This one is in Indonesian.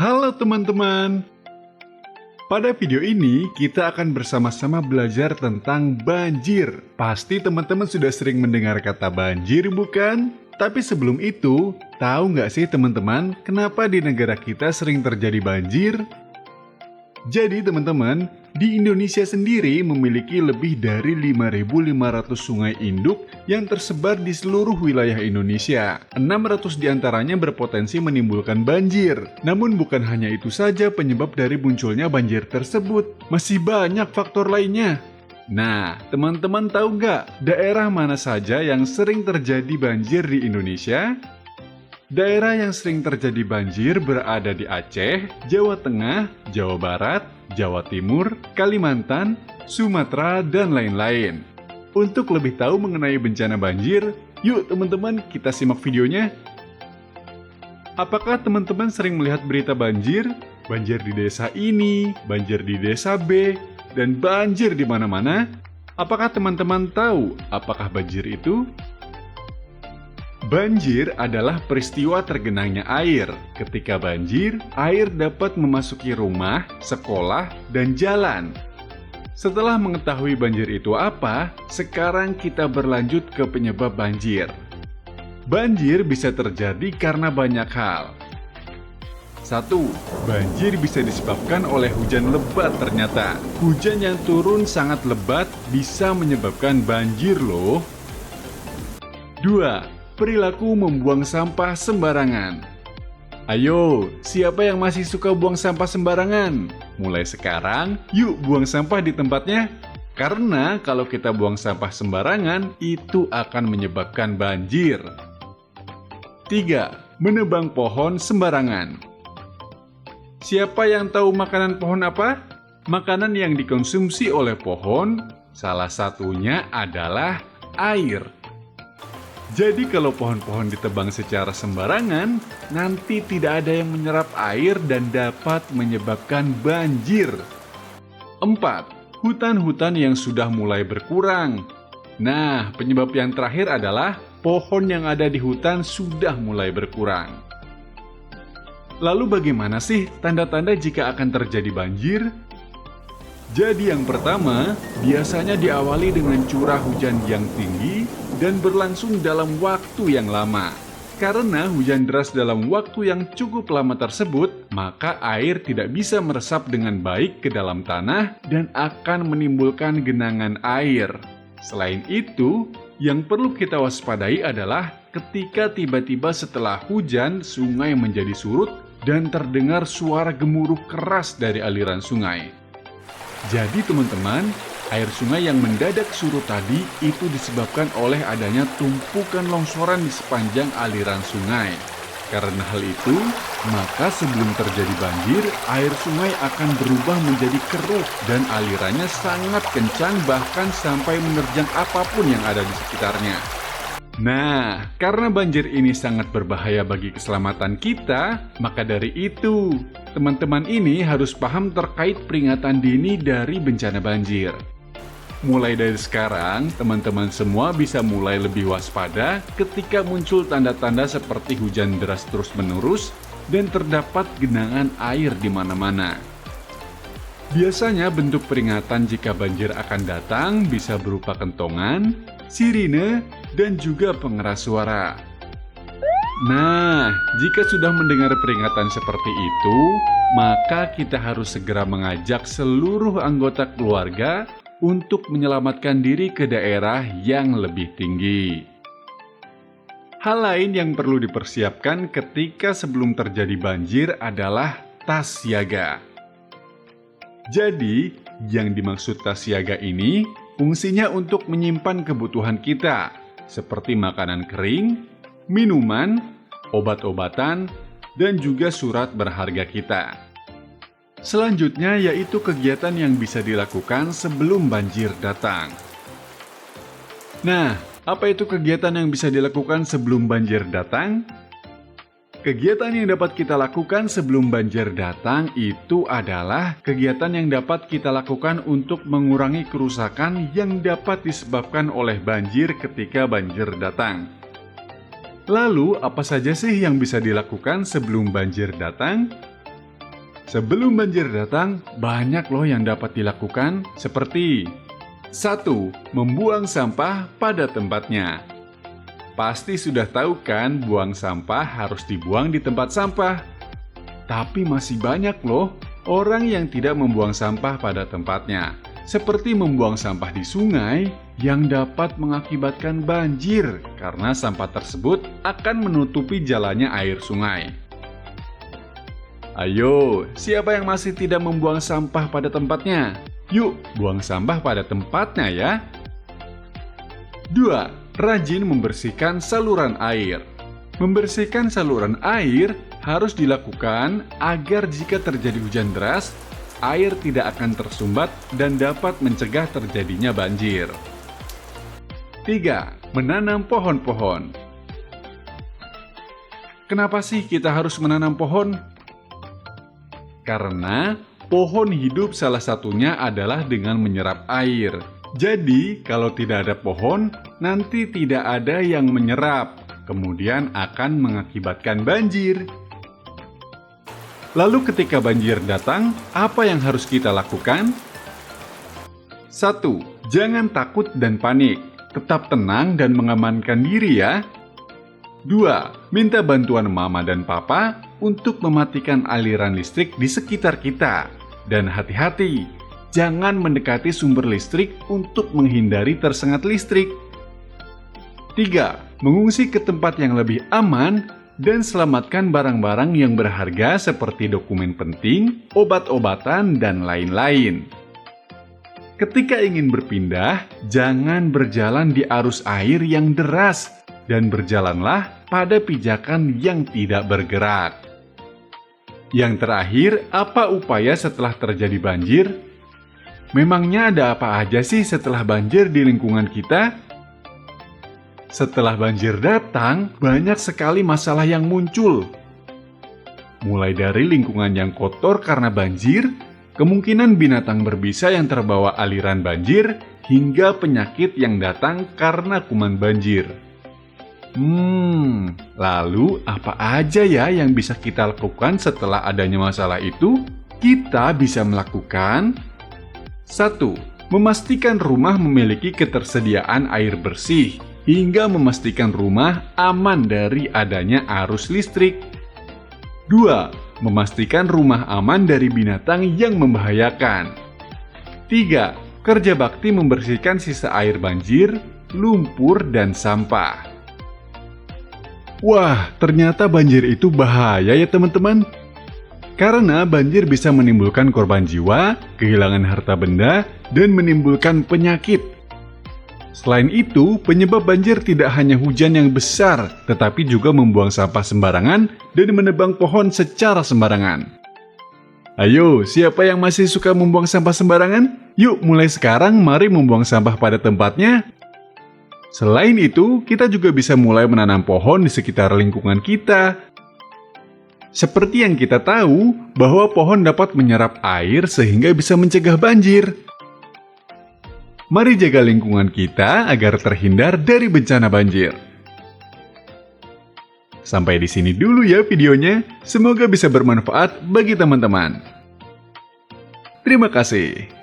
Halo teman-teman. Pada video ini kita akan bersama-sama belajar tentang banjir. Pasti teman-teman sudah sering mendengar kata banjir bukan? Tapi sebelum itu, tahu nggak sih teman-teman kenapa di negara kita sering terjadi banjir? Jadi teman-teman, di Indonesia sendiri memiliki lebih dari 5.500 sungai induk yang tersebar di seluruh wilayah Indonesia. 600 diantaranya berpotensi menimbulkan banjir. Namun bukan hanya itu saja penyebab dari munculnya banjir tersebut. Masih banyak faktor lainnya. Nah, teman-teman tahu nggak daerah mana saja yang sering terjadi banjir di Indonesia? Daerah yang sering terjadi banjir berada di Aceh, Jawa Tengah, Jawa Barat, Jawa Timur, Kalimantan, Sumatera, dan lain-lain. Untuk lebih tahu mengenai bencana banjir, yuk teman-teman kita simak videonya. Apakah teman-teman sering melihat berita banjir? Banjir di desa ini, banjir di desa B, dan banjir di mana-mana? Apakah teman-teman tahu apakah banjir itu? Banjir adalah peristiwa tergenangnya air. Ketika banjir, air dapat memasuki rumah, sekolah, dan jalan. Setelah mengetahui banjir itu apa, sekarang kita berlanjut ke penyebab banjir. Banjir bisa terjadi karena banyak hal. 1. Banjir bisa disebabkan oleh hujan lebat ternyata. Hujan yang turun sangat lebat bisa menyebabkan banjir loh. 2. Perilaku membuang sampah sembarangan. Ayo, siapa yang masih suka buang sampah sembarangan? Mulai sekarang, yuk buang sampah di tempatnya. Karena kalau kita buang sampah sembarangan, itu akan menyebabkan banjir. 3. Menebang pohon sembarangan. Siapa yang tahu makanan pohon apa? Makanan yang dikonsumsi oleh pohon, salah satunya adalah air. Jadi kalau pohon-pohon ditebang secara sembarangan, nanti tidak ada yang menyerap air dan dapat menyebabkan banjir. 4. Hutan-hutan yang sudah mulai berkurang. Nah, penyebab yang terakhir adalah pohon yang ada di hutan sudah mulai berkurang. Lalu bagaimana sih tanda-tanda jika akan terjadi banjir? Jadi yang pertama, biasanya diawali dengan curah hujan yang tinggi dan berlangsung dalam waktu yang lama. Karena hujan deras dalam waktu yang cukup lama tersebut, maka air tidak bisa meresap dengan baik ke dalam tanah dan akan menimbulkan genangan air. Selain itu, yang perlu kita waspadai adalah ketika tiba-tiba setelah hujan, sungai menjadi surut dan terdengar suara gemuruh keras dari aliran sungai. Jadi teman-teman, air sungai yang mendadak surut tadi itu disebabkan oleh adanya tumpukan longsoran di sepanjang aliran sungai. Karena hal itu, maka sebelum terjadi banjir, air sungai akan berubah menjadi keruh dan alirannya sangat kencang bahkan sampai menerjang apapun yang ada di sekitarnya. Nah, karena banjir ini sangat berbahaya bagi keselamatan kita, maka dari itu, teman-teman ini harus paham terkait peringatan dini dari bencana banjir. Mulai dari sekarang, teman-teman semua bisa mulai lebih waspada ketika muncul tanda-tanda seperti hujan deras terus-menerus dan terdapat genangan air di mana-mana. Biasanya bentuk peringatan jika banjir akan datang bisa berupa kentongan, sirine, dan juga pengeras suara. Nah, jika sudah mendengar peringatan seperti itu, maka kita harus segera mengajak seluruh anggota keluarga untuk menyelamatkan diri ke daerah yang lebih tinggi. Hal lain yang perlu dipersiapkan ketika sebelum terjadi banjir adalah tas siaga. Jadi, yang dimaksud tas siaga ini fungsinya untuk menyimpan kebutuhan kita, seperti makanan kering, minuman, obat-obatan, dan juga surat berharga kita. Selanjutnya yaitu kegiatan yang bisa dilakukan sebelum banjir datang. Nah, apa itu kegiatan yang bisa dilakukan sebelum banjir datang? Kegiatan yang dapat kita lakukan sebelum banjir datang itu adalah kegiatan yang dapat kita lakukan untuk mengurangi kerusakan yang dapat disebabkan oleh banjir ketika banjir datang. Lalu, apa saja sih yang bisa dilakukan sebelum banjir datang? Sebelum banjir datang, banyak loh yang dapat dilakukan seperti 1. Membuang sampah pada tempatnya. Pasti sudah tahu kan buang sampah harus dibuang di tempat sampah. Tapi masih banyak loh orang yang tidak membuang sampah pada tempatnya. Seperti membuang sampah di sungai yang dapat mengakibatkan banjir karena sampah tersebut akan menutupi jalannya air sungai. Ayo, siapa yang masih tidak membuang sampah pada tempatnya? Yuk, buang sampah pada tempatnya ya. 2. Rajin membersihkan saluran air. Membersihkan saluran air harus dilakukan agar jika terjadi hujan deras, air tidak akan tersumbat dan dapat mencegah terjadinya banjir. 3. Menanam pohon-pohon. Kenapa sih kita harus menanam pohon? Karena pohon hidup salah satunya adalah dengan menyerap air. Jadi, kalau tidak ada pohon, nanti tidak ada yang menyerap, kemudian akan mengakibatkan banjir. Lalu ketika banjir datang, apa yang harus kita lakukan? 1. Jangan takut dan panik. Tetap tenang dan mengamankan diri ya. 2. Minta bantuan mama dan papa untuk mematikan aliran listrik di sekitar kita. Dan hati-hati, jangan mendekati sumber listrik untuk menghindari tersengat listrik. 3. Mengungsi ke tempat yang lebih aman dan selamatkan barang-barang yang berharga seperti dokumen penting, obat-obatan, dan lain-lain. Ketika ingin berpindah, jangan berjalan di arus air yang deras dan berjalanlah pada pijakan yang tidak bergerak. Yang terakhir, apa upaya setelah terjadi banjir? Memangnya ada apa aja sih setelah banjir di lingkungan kita? Setelah banjir datang, banyak sekali masalah yang muncul. Mulai dari lingkungan yang kotor karena banjir, kemungkinan binatang berbisa yang terbawa aliran banjir, hingga penyakit yang datang karena kuman banjir. Lalu apa aja ya yang bisa kita lakukan setelah adanya masalah itu? Kita bisa melakukan 1. Memastikan rumah memiliki ketersediaan air bersih, hingga memastikan rumah aman dari adanya arus listrik. 2. Memastikan rumah aman dari binatang yang membahayakan. 3. Kerja bakti membersihkan sisa air banjir, lumpur, dan sampah. Wah, ternyata banjir itu bahaya ya teman-teman. Karena banjir bisa menimbulkan korban jiwa, kehilangan harta benda, dan menimbulkan penyakit. Selain itu, penyebab banjir tidak hanya hujan yang besar, tetapi juga membuang sampah sembarangan dan menebang pohon secara sembarangan. Ayo, siapa yang masih suka membuang sampah sembarangan? Yuk, mulai sekarang mari membuang sampah pada tempatnya. Selain itu, kita juga bisa mulai menanam pohon di sekitar lingkungan kita. Seperti yang kita tahu, bahwa pohon dapat menyerap air sehingga bisa mencegah banjir. Mari jaga lingkungan kita agar terhindar dari bencana banjir. Sampai di sini dulu ya videonya. Semoga bisa bermanfaat bagi teman-teman. Terima kasih.